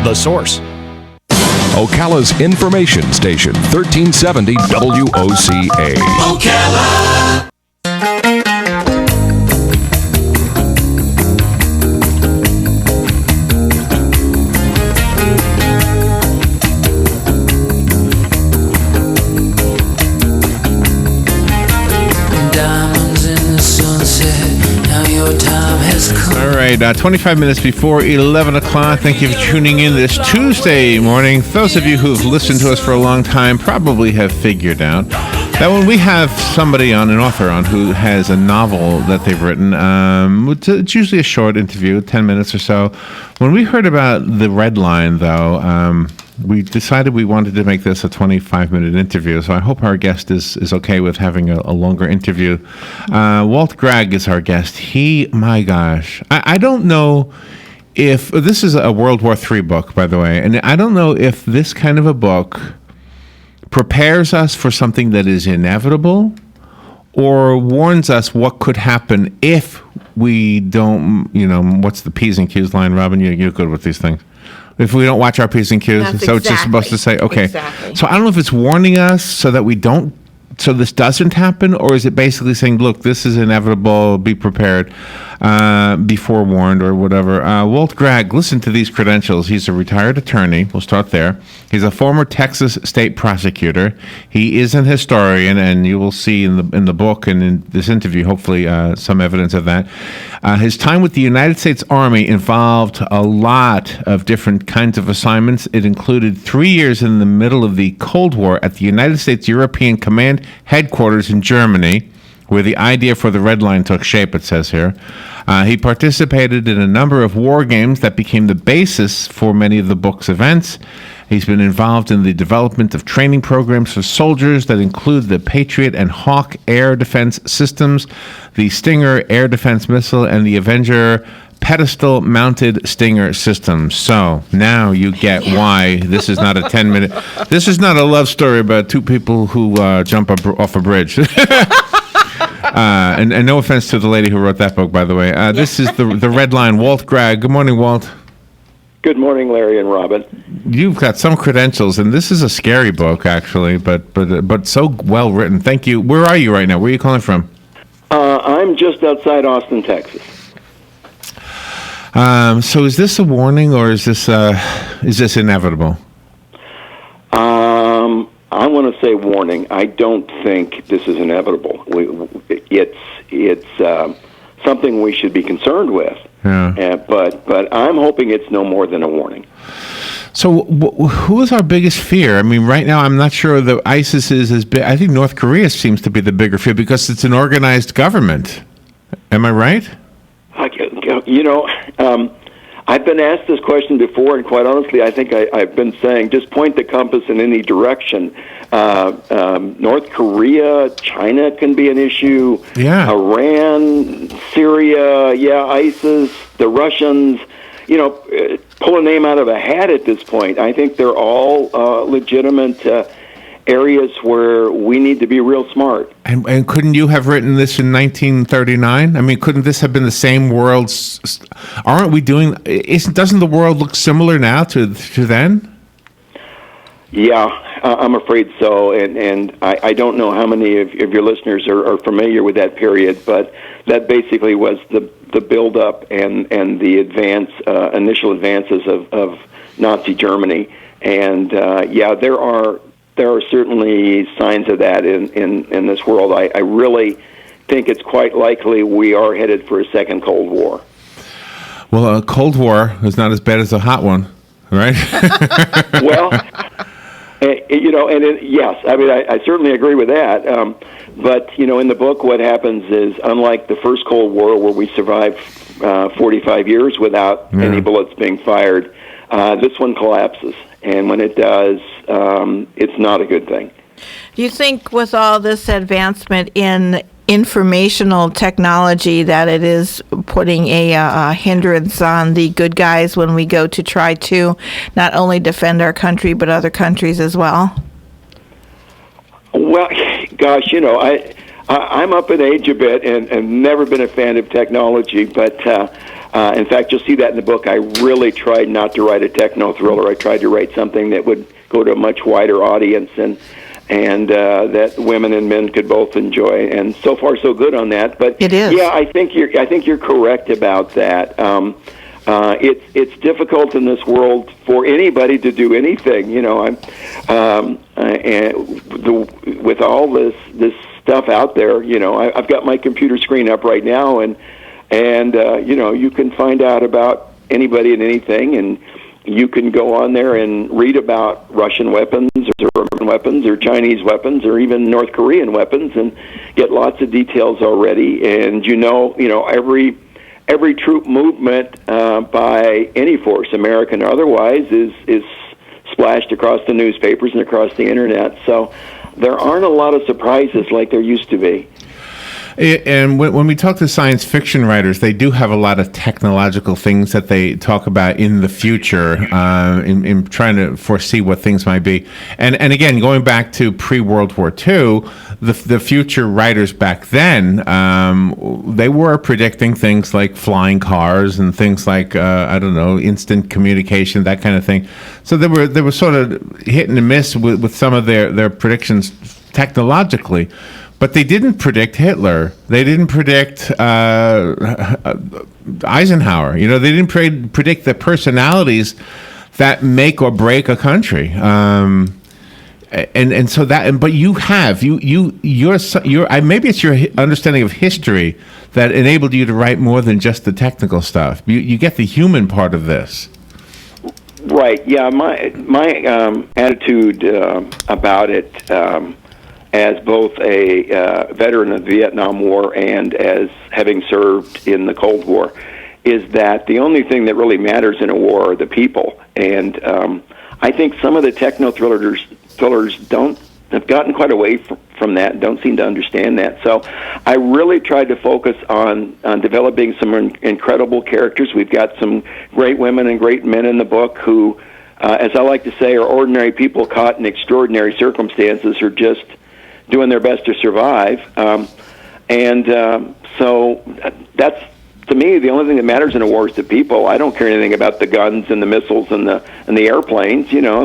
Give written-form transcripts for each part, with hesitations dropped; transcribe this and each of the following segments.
The Source. Ocala's information station, 1370 WOCA. Ocala. All right, 25 minutes before 11 o'clock. Thank you for tuning in this Tuesday morning. Those of you who've listened to us for a long time probably have figured out that when we have somebody on, an author on, who has a novel that they've written, it's usually a short interview, 10 minutes or so. When we heard about The Red Line, though, we decided we wanted to make this a 25-minute interview, so I hope our guest is okay with having a longer interview. Walt Gragg is our guest. My gosh, I don't know if this is a World War III book, by the way, and I don't know if this kind of a book prepares us for something that is inevitable or warns us what could happen if we don't, what's the P's and Q's line, Robin? You're good with these things. If we don't watch our P's and Q's, it's just supposed to say, okay. Exactly. So I don't know if it's warning us so that so this doesn't happen, or is it basically saying, look, this is inevitable, be prepared, be forewarned, or whatever. Walt Gragg, listen to these credentials. He's a retired attorney. We'll start there. He's a former Texas state prosecutor. He is an historian, and you will see in the book and in this interview, hopefully, some evidence of that. His time with the United States Army involved a lot of different kinds of assignments. It included 3 years in the middle of the Cold War at the United States European Command headquarters in Germany, where the idea for the Red Line took shape, it says here. He participated in a number of war games that became the basis for many of the book's events. He's been involved in the development of training programs for soldiers that include the Patriot and Hawk air defense systems, the Stinger air defense missile, and the Avenger pedestal-mounted Stinger systems. So now you get why this is not a 10-minute... This is not a love story about two people who jump off a bridge. And no offense to the lady who wrote that book, by the way. This is the Red Line. Walt Gragg. Good morning, Walt. Good morning, Larry and Robin. You've got some credentials, and this is a scary book, actually, but so well written. Thank you. Where are you right now? Where are you calling from? I'm just outside Austin, Texas. So is this a warning, or is this inevitable? I want to say warning. I don't think this is inevitable. It's something we should be concerned with. Yeah. But I'm hoping it's no more than a warning. So who is our biggest fear? I mean, right now I'm not sure that ISIS is as big. I think North Korea seems to be the bigger fear because it's an organized government. Am I right? I've been asked this question before, and quite honestly, I think I've been saying, just point the compass in any direction. North Korea, China can be an issue. Yeah. Iran, Syria, ISIS, the Russians. Pull a name out of a hat at this point. I think they're all legitimate areas where we need to be real smart. And couldn't you have written this in 1939? I mean, couldn't this have been the same world? Aren't we doing? Doesn't the world look similar now to then? Yeah, I'm afraid so. And I don't know how many of your listeners are familiar with that period, but that basically was the build-up and the initial advances of Nazi Germany. And there are certainly signs of that in this world. I really think it's quite likely we are headed for a second Cold War. Well, a Cold War is not as bad as a hot one, right? Well, yes, I mean, I certainly agree with that. But, in the book, what happens is, unlike the first Cold War, where we survived 45 years without any bullets being fired, this one collapses. And when it does, it's not a good thing. Do you think with all this advancement in informational technology that it is putting a hindrance on the good guys when we go to try to not only defend our country but other countries as well? Well, gosh, I'm up in age a bit and never been a fan of technology, but In fact, you'll see that in the book. I really tried not to write a techno thriller. I tried to write something that would go to a much wider audience and that women and men could both enjoy. And so far, so good on that. But it is. Yeah, I think you're correct about that. It's difficult in this world for anybody to do anything. You know, with all this stuff out there. You know, I've got my computer screen up right now, and you know, you can find out about anybody and anything, and you can go on there and read about Russian weapons or German weapons or Chinese weapons or even North Korean weapons and get lots of details already. And you know every troop movement by any force, American or otherwise, is splashed across the newspapers and across the internet. So there aren't a lot of surprises like there used to be. And when we talk to science fiction writers, they do have a lot of technological things that they talk about in the future, in trying to foresee what things might be. And again, going back to pre-World War II, the future writers back then, they were predicting things like flying cars and things like I don't know, instant communication, that kind of thing. So they were sort of hit and miss with some of their predictions technologically. But they didn't predict Hitler. They didn't predict Eisenhower. You know, they didn't predict the personalities that make or break a country. And so that. But you have your maybe it's your understanding of history that enabled you to write more than just the technical stuff. You get the human part of this. Right. Yeah. My attitude about it. As both a veteran of the Vietnam War and as having served in the Cold War, is that the only thing that really matters in a war are the people. And I think some of the techno thrillers have gotten quite away from that, don't seem to understand that. So I really tried to focus on developing some incredible characters. We've got some great women and great men in the book who, as I like to say, are ordinary people caught in extraordinary circumstances or just doing their best to survive, so that's, to me, the only thing that matters in a war is the people. I don't care anything about the guns and the missiles and the airplanes. You know,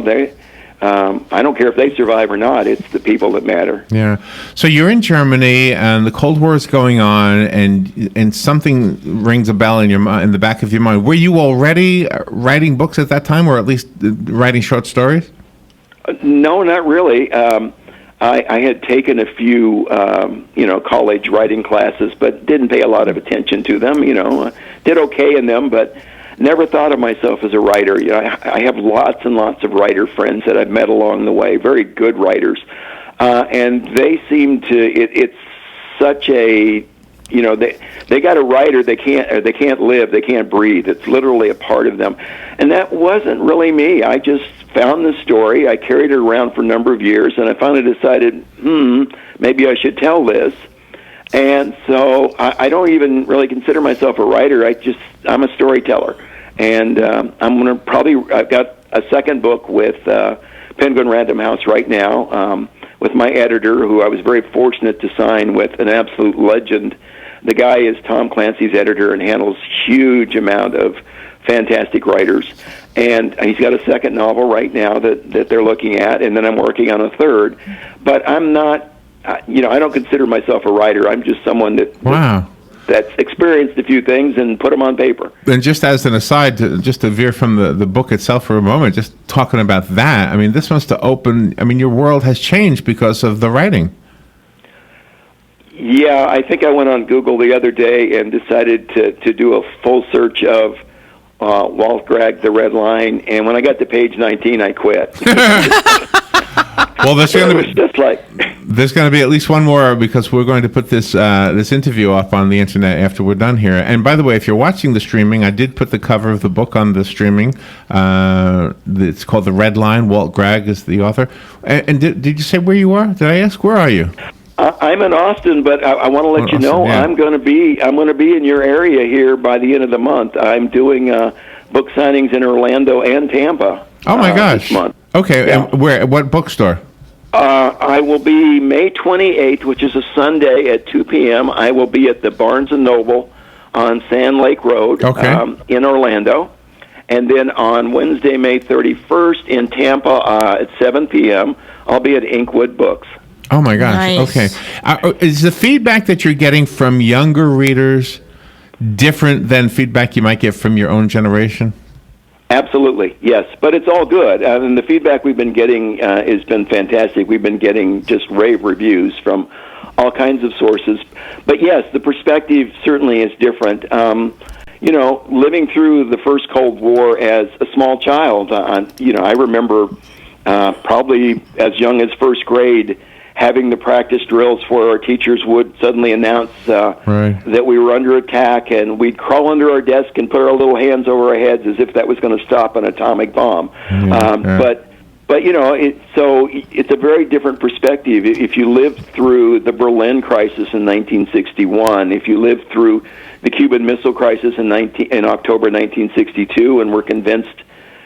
I don't care if they survive or not. It's the people that matter. Yeah. So you're in Germany, and the Cold War is going on, and something rings a bell in the back of your mind. Were you already writing books at that time, or at least writing short stories? No, not really. I had taken a few, college writing classes, but didn't pay a lot of attention to them. You know, did okay in them, but never thought of myself as a writer. You know, I have lots and lots of writer friends that I've met along the way, very good writers, and they seem to. It's such a, you know, they got a writer. They can't live. They can't breathe. It's literally a part of them, and that wasn't really me. I just found the story. I carried it around for a number of years, and I finally decided, maybe I should tell this. And so I don't even really consider myself a writer. I'm a storyteller, and I've got a second book with Penguin Random House right now with my editor, who I was very fortunate to sign with, an absolute legend. The guy is Tom Clancy's editor and handles huge amount of fantastic writers. And he's got a second novel right now that they're looking at, and then I'm working on a third. But I'm not, I don't consider myself a writer. I'm just someone that's experienced a few things and put them on paper. And just as an aside, just to veer from the book itself for a moment, just talking about that, I mean, this must have opened, your world has changed because of the writing. Yeah, I think I went on Google the other day and decided to do a full search of Walt Gragg, The Red Line, and when I got to page 19, I quit. Well, there's going to be at least one more, because we're going to put this interview up on the internet after we're done here. And by the way, if you're watching the streaming, I did put the cover of the book on the streaming. It's called The Red Line. Walt Gragg is the author. And did you say where you are? Did I ask? Where are you? I'm in Austin, but I want to let you know I'm going to be in your area here by the end of the month. I'm doing book signings in Orlando and Tampa. Oh my gosh! This month. Okay, yeah. And where? What bookstore? I will be May 28th, which is a Sunday at 2 p.m. I will be at the Barnes & Noble on Sand Lake Road in Orlando. And then on Wednesday, May 31st in Tampa at 7 p.m., I'll be at Inkwood Books. Oh, my gosh. Nice. Okay. Is the feedback that you're getting from younger readers different than feedback you might get from your own generation? Absolutely, yes. But it's all good. And the feedback we've been getting has been fantastic. We've been getting just rave reviews from all kinds of sources. But yes, the perspective certainly is different. Living through the first Cold War as a small child, I remember probably as young as first grade having the practice drills where our teachers would suddenly announce that we were under attack, and we'd crawl under our desk and put our little hands over our heads as if that was going to stop an atomic bomb. But it's a very different perspective. If you lived through the Berlin crisis in 1961, if you lived through the Cuban Missile Crisis in October 1962, and were convinced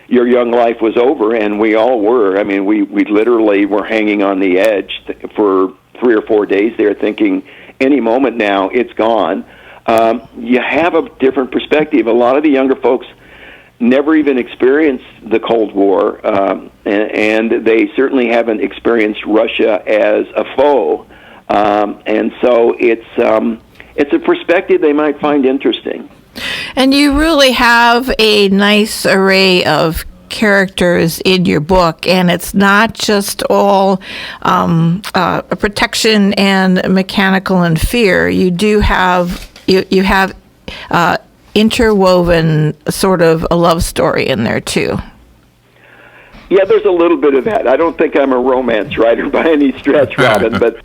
your young life was over, and we all were. I mean, we literally were hanging on the edge for 3 or 4 days there, thinking any moment now it's gone. You have a different perspective. A lot of the younger folks never even experienced the Cold War, and they certainly haven't experienced Russia as a foe. And so it's a perspective they might find interesting. And you really have a nice array of characters in your book, and it's not just all protection and mechanical and fear. You do have you have interwoven sort of a love story in there too. Yeah, there's a little bit of that. I don't think I'm a romance writer by any stretch, Robin, but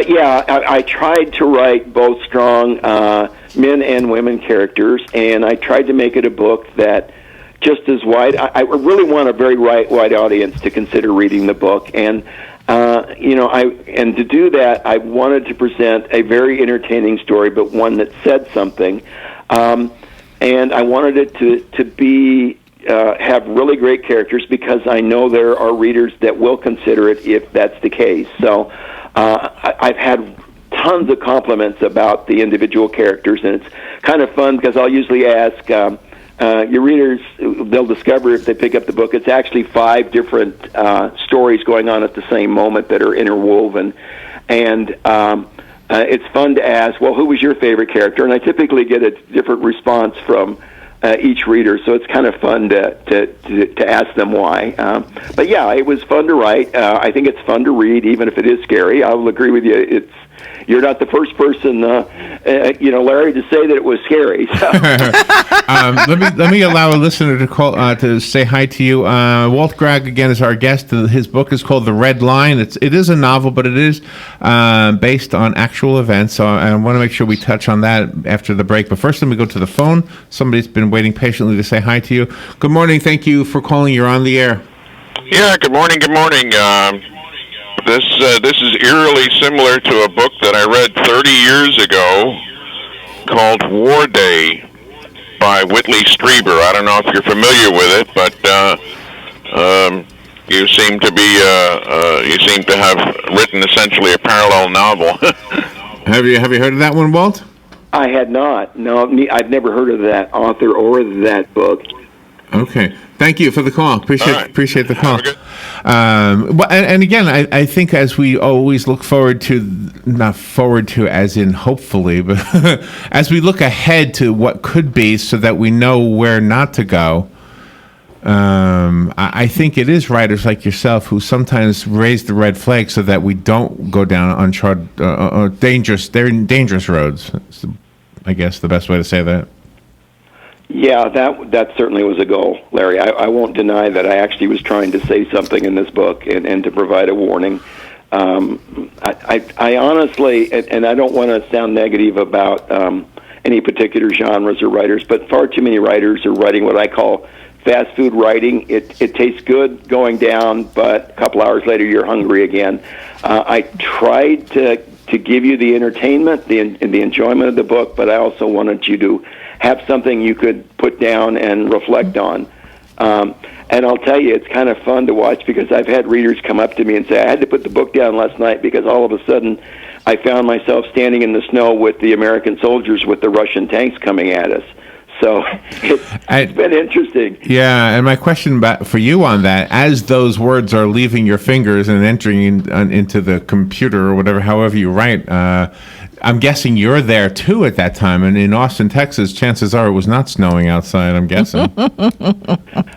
yeah, I tried to write both strong men and women characters, and I tried to make it a book that just as wide. I really want a very wide audience to consider reading the book, and and to do that, I wanted to present a very entertaining story, but one that said something, and I wanted it to be. Have really great characters, because I know there are readers that will consider it if that's the case. So I've had tons of compliments about the individual characters, and it's kind of fun because I'll usually ask your readers, they'll discover if they pick up the book, it's actually 5 different stories going on at the same moment that are interwoven. And it's fun to ask, well, who was your favorite character? And I typically get a different response from each reader, so it's kind of fun to ask them why. But yeah, it was fun to write. I think it's fun to read, even if it is scary. I'll agree with you. You're not the first person, Larry, to say that it was scary. So. Let me allow a listener to call to say hi to you. Walt Gragg again is our guest. His book is called The Red Line. It is a novel, but it is based on actual events. So I want to make sure we touch on that after the break. But first, let me go to the phone. Somebody's been waiting patiently to say hi to you. Good morning. Thank you for calling. You're on the air. Yeah. Good morning. Good morning. This is eerily similar to a book that I read 30 years ago called War Day by Whitley Strieber. I don't know if you're familiar with it, but you seem to have written essentially a parallel novel. Have you heard of that one, Walt? I had not. No, I've never heard of that author or that book. Okay. Thank you for the call. Appreciate the call. And again, I think as we always look not forward to as in hopefully, but as we look ahead to what could be so that we know where not to go, I think it is writers like yourself who sometimes raise the red flag so that we don't go down uncharted, dangerous roads. That's, I guess, the best way to say that. Yeah, that certainly was a goal, Larry. I won't deny that I actually was trying to say something in this book and to provide a warning. I honestly, and I don't want to sound negative about any particular genres or writers, but far too many writers are writing what I call fast food writing. It tastes good going down, but a couple hours later you're hungry again. I tried to give you the entertainment, the enjoyment of the book, but I also wanted you to have something you could put down and reflect on. And I'll tell you, it's kind of fun to watch because I've had readers come up to me and say, I had to put the book down last night because all of a sudden I found myself standing in the snow with the American soldiers with the Russian tanks coming at us. So it's been interesting. Yeah, and my question for you on that, as those words are leaving your fingers and entering into the computer or whatever, however you write, I'm guessing you're there too at that time. And in Austin, Texas, chances are it was not snowing outside, I'm guessing.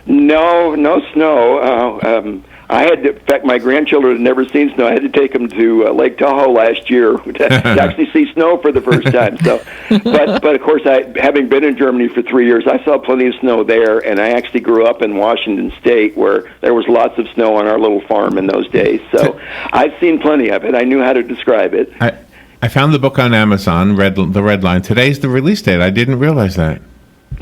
No snow. I had to, in fact, my grandchildren had never seen snow. I had to take them to Lake Tahoe last year to actually see snow for the first time. So, but of course, having been in Germany for 3 years, I saw plenty of snow there, and I actually grew up in Washington State, where there was lots of snow on our little farm in those days. So, I've seen plenty of it. I knew how to describe it. I found the book on Amazon, The Red Line. Today's the release date. I didn't realize that.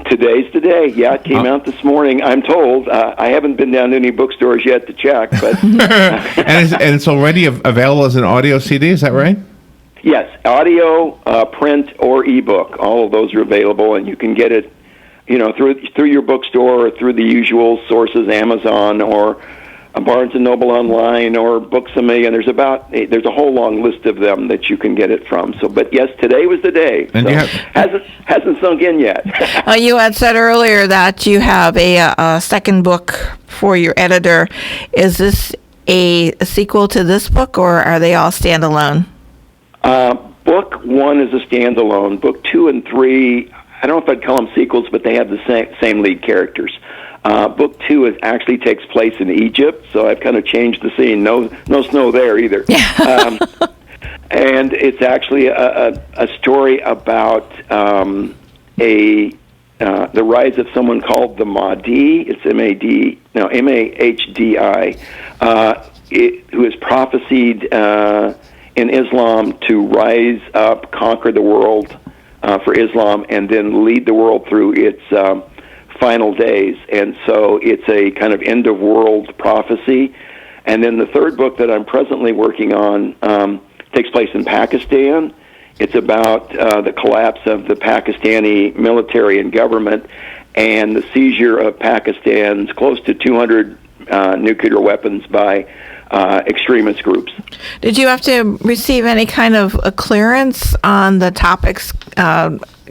Today's the day. Yeah, it came out this morning, I'm told. I haven't been down to any bookstores yet to check, but and it's already available as an audio CD, is that right? Yes, audio, print, or ebook. All of those are available, and you can get it, through your bookstore or through the usual sources, Amazon or Barnes & Noble online or Books A Million. There's a whole long list of them that you can get it from. So, but yes, today was the day. And so hasn't sunk in yet. You had said earlier that you have a second book for your editor. Is this a sequel to this book, or are they all standalone? Book 1 is a standalone. Book 2 and 3, I don't know if I'd call them sequels, but they have the same lead characters. Book 2 actually takes place in Egypt, so I've kind of changed the scene. No snow there either. And it's actually a story about the rise of someone called the Mahdi. It's Mahdi, who is prophesied in Islam to rise up, conquer the world for Islam, and then lead the world through its final days. And so it's a kind of end-of-world prophecy. And then the third book that I'm presently working on takes place in Pakistan. It's about the collapse of the Pakistani military and government and the seizure of Pakistan's close to 200 nuclear weapons by extremist groups. Did you have to receive any kind of a clearance on the topics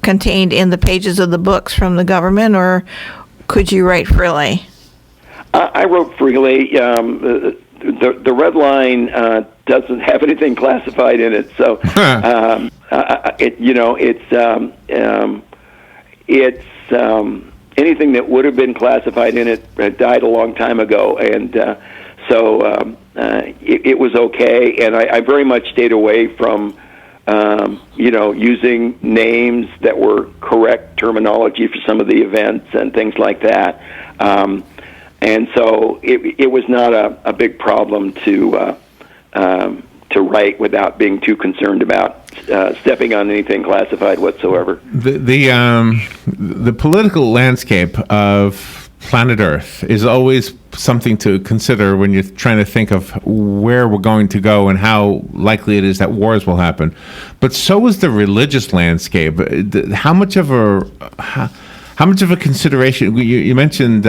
contained in the pages of the books from the government, or could you write freely? I wrote freely. The Red Line doesn't have anything classified in it, so it's anything that would have been classified in it died a long time ago, and so it was okay. And I very much stayed away from using names that were correct terminology for some of the events and things like that. And so it was not a big problem to write without being too concerned about stepping on anything classified whatsoever. The political landscape of planet Earth is always something to consider when you're trying to think of where we're going to go and how likely it is that wars will happen. But so is the religious landscape. How much of a consideration? You mentioned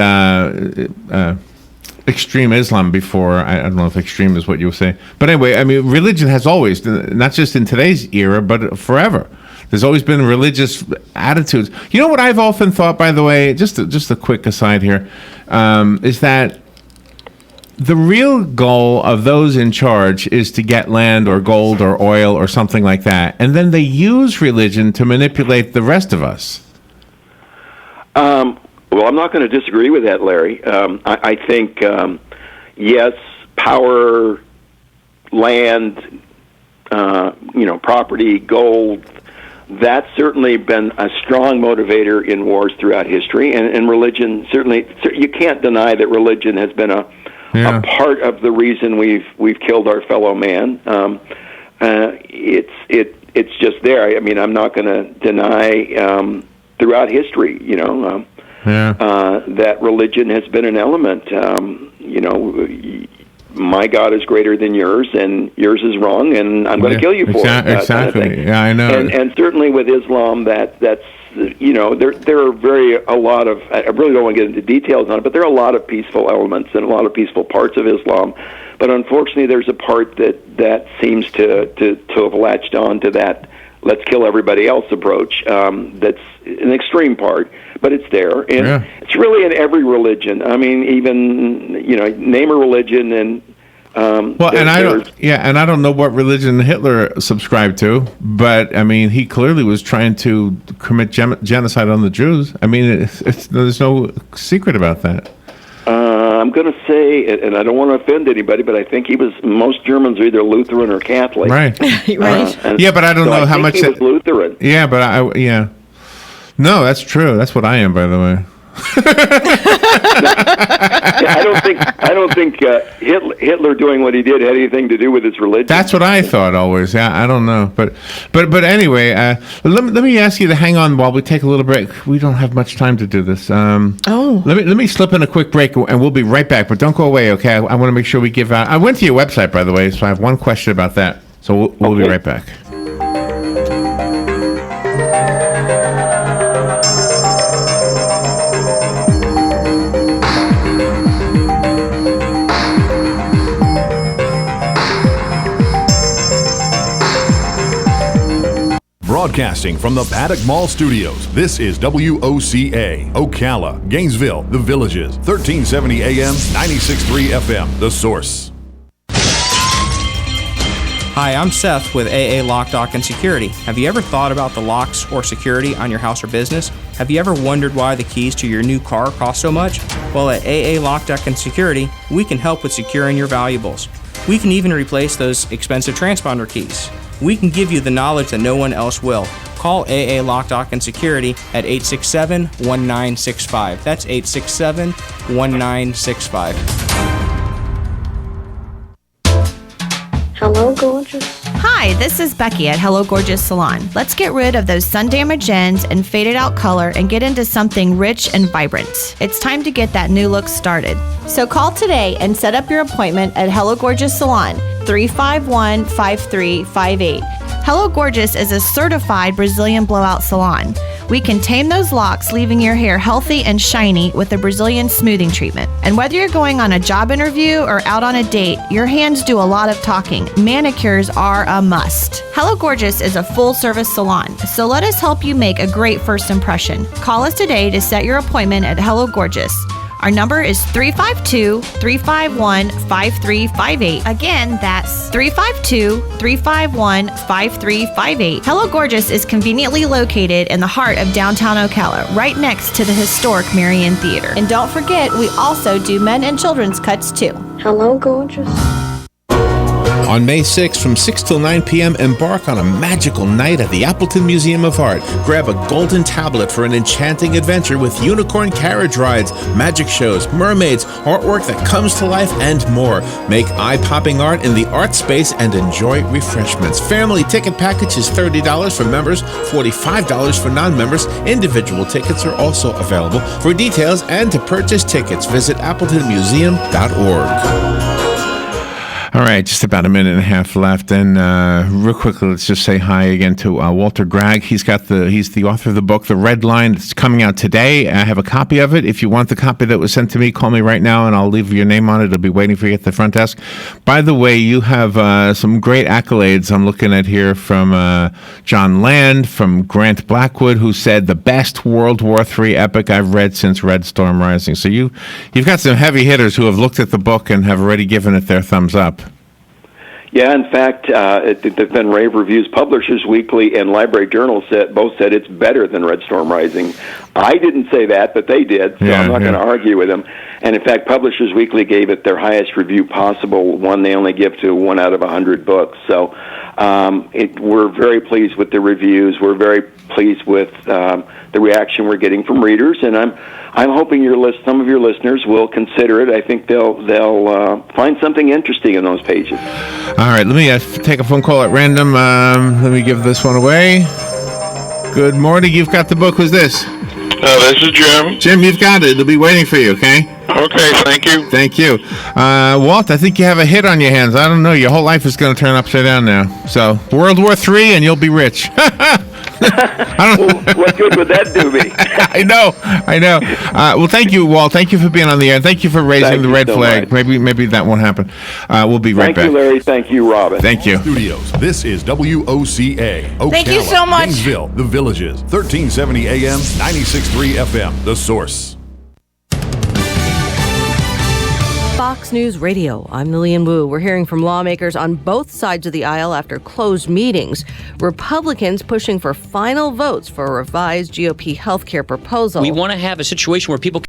extreme Islam before. I don't know if extreme is what you were saying, but anyway, I mean, religion has always, not just in today's era, but forever. There's always been religious attitudes. You know what I've often thought, by the way, just a quick aside here, is that the real goal of those in charge is to get land or gold or oil or something like that, and then they use religion to manipulate the rest of us. Well, I'm not going to disagree with that, Larry. I think, yes, power, land, property, gold, that's certainly been a strong motivator in wars throughout history, and religion certainly. You can't deny that religion has been a part of the reason we've killed our fellow man. It's just there. I mean, I'm not going to deny throughout history, that religion has been an element. My God is greater than yours, and yours is wrong, and I'm going to kill you for it. Exactly. Kind of yeah, I know. And certainly with Islam, that's there are a lot of. I really don't want to get into details on it, but there are a lot of peaceful elements and a lot of peaceful parts of Islam. But unfortunately, there's a part that seems to have latched on to that let's kill everybody else approach. That's an extreme part, but it's there, and it's really in every religion. I mean, even name a religion, and I don't know what religion Hitler subscribed to, but I mean, he clearly was trying to commit genocide on the Jews. I mean, there's no secret about that. I'm going to say, and I don't want to offend anybody, but I think most Germans are either Lutheran or Catholic. Right. Right. But I don't know how much he was Lutheran. Yeah, but no, that's true. That's what I am, by the way. I don't think Hitler doing what he did had anything to do with his religion. That's what I thought always. Yeah, I don't know, but anyway, let me ask you to hang on while we take a little break. We don't have much time to do this. Let me slip in a quick break, and we'll be right back. But don't go away, okay? I want to make sure we give out. I went to your website, by the way, so I have one question about that. So we'll be right back. Broadcasting from the Paddock Mall Studios, this is WOCA, Ocala, Gainesville, The Villages, 1370 AM, 96.3 FM, The Source. Hi, I'm Seth with AA Lock, Dock, and Security. Have you ever thought about the locks or security on your house or business? Have you ever wondered why the keys to your new car cost so much? Well, at AA Lock, Dock, and Security, we can help with securing your valuables. We can even replace those expensive transponder keys. We can give you the knowledge that no one else will. Call AA Lock, Dock, and Security at 867-1965. That's 867-1965. Hello, gorgeous. Hi, this is Becky at Hello Gorgeous Salon. Let's get rid of those sun-damaged ends and faded out color and get into something rich and vibrant. It's time to get that new look started. So call today and set up your appointment at Hello Gorgeous Salon, 351-5358. Hello Gorgeous is a certified Brazilian blowout salon. We can tame those locks, leaving your hair healthy and shiny with a Brazilian smoothing treatment. And whether you're going on a job interview or out on a date, your hands do a lot of talking. Manicures are a must. Hello Gorgeous is a full-service salon, so let us help you make a great first impression. Call us today to set your appointment at Hello Gorgeous. Our number is 352-351-5358. Again, that's 352-351-5358. Hello Gorgeous is conveniently located in the heart of downtown Ocala, right next to the historic Marion Theater. And don't forget, we also do men and children's cuts too. Hello, gorgeous. On May 6th from 6 till 9 p.m., embark on a magical night at the Appleton Museum of Art. Grab a golden tablet for an enchanting adventure with unicorn carriage rides, magic shows, mermaids, artwork that comes to life, and more. Make eye-popping art in the art space and enjoy refreshments. Family ticket package is $30 for members, $45 for non-members. Individual tickets are also available. For details and to purchase tickets, visit appletonmuseum.org. All right, just about a minute and a half left, and real quickly, let's just say hi again to Walter Gragg. He's the author of the book, The Red Line. It's coming out today. I have a copy of it. If you want the copy that was sent to me, call me right now, and I'll leave your name on it. It'll be waiting for you at the front desk. By the way, you have some great accolades I'm looking at here from John Land, from Grant Blackwood, who said the best World War III epic I've read since Red Storm Rising. So you've got some heavy hitters who have looked at the book and have already given it their thumbs up. Yeah, in fact, there've been rave reviews. Publishers Weekly and Library Journal both said it's better than Red Storm Rising. I didn't say that, but they did, so I'm not going to argue with them. And in fact, Publishers Weekly gave it their highest review possible, one they only give to 1 out of 100 books. So we're very pleased with the reviews. We're very pleased with the reaction we're getting from readers, and I'm hoping some of your listeners will consider it. I think they'll find something interesting in those pages. All right, let me take a phone call at random. Let me give this one away. Good morning. You've got the book. Who's this? This is Jim. Jim, you've got it. It'll be waiting for you, okay? Okay, thank you. Thank you. Walt, I think you have a hit on your hands. I don't know. Your whole life is going to turn upside down now. So, World War III and you'll be rich. What good would that do me? I know. Well, thank you, Walt. Thank you for being on the air. Thank you for raising Thank the you red so flag. much. Maybe that won't happen. We'll be right Thank back. you, Larry. Thank you, Robin. Thank you. Studios. This is WOCA. Ocala, Thank you so much. Gainesville, The Villages, 1370 AM, 96.3 FM. The Source. Fox News Radio. I'm Lillian Wu. We're hearing from lawmakers on both sides of the aisle after closed meetings. Republicans pushing for final votes for a revised GOP health care proposal. We want to have a situation where people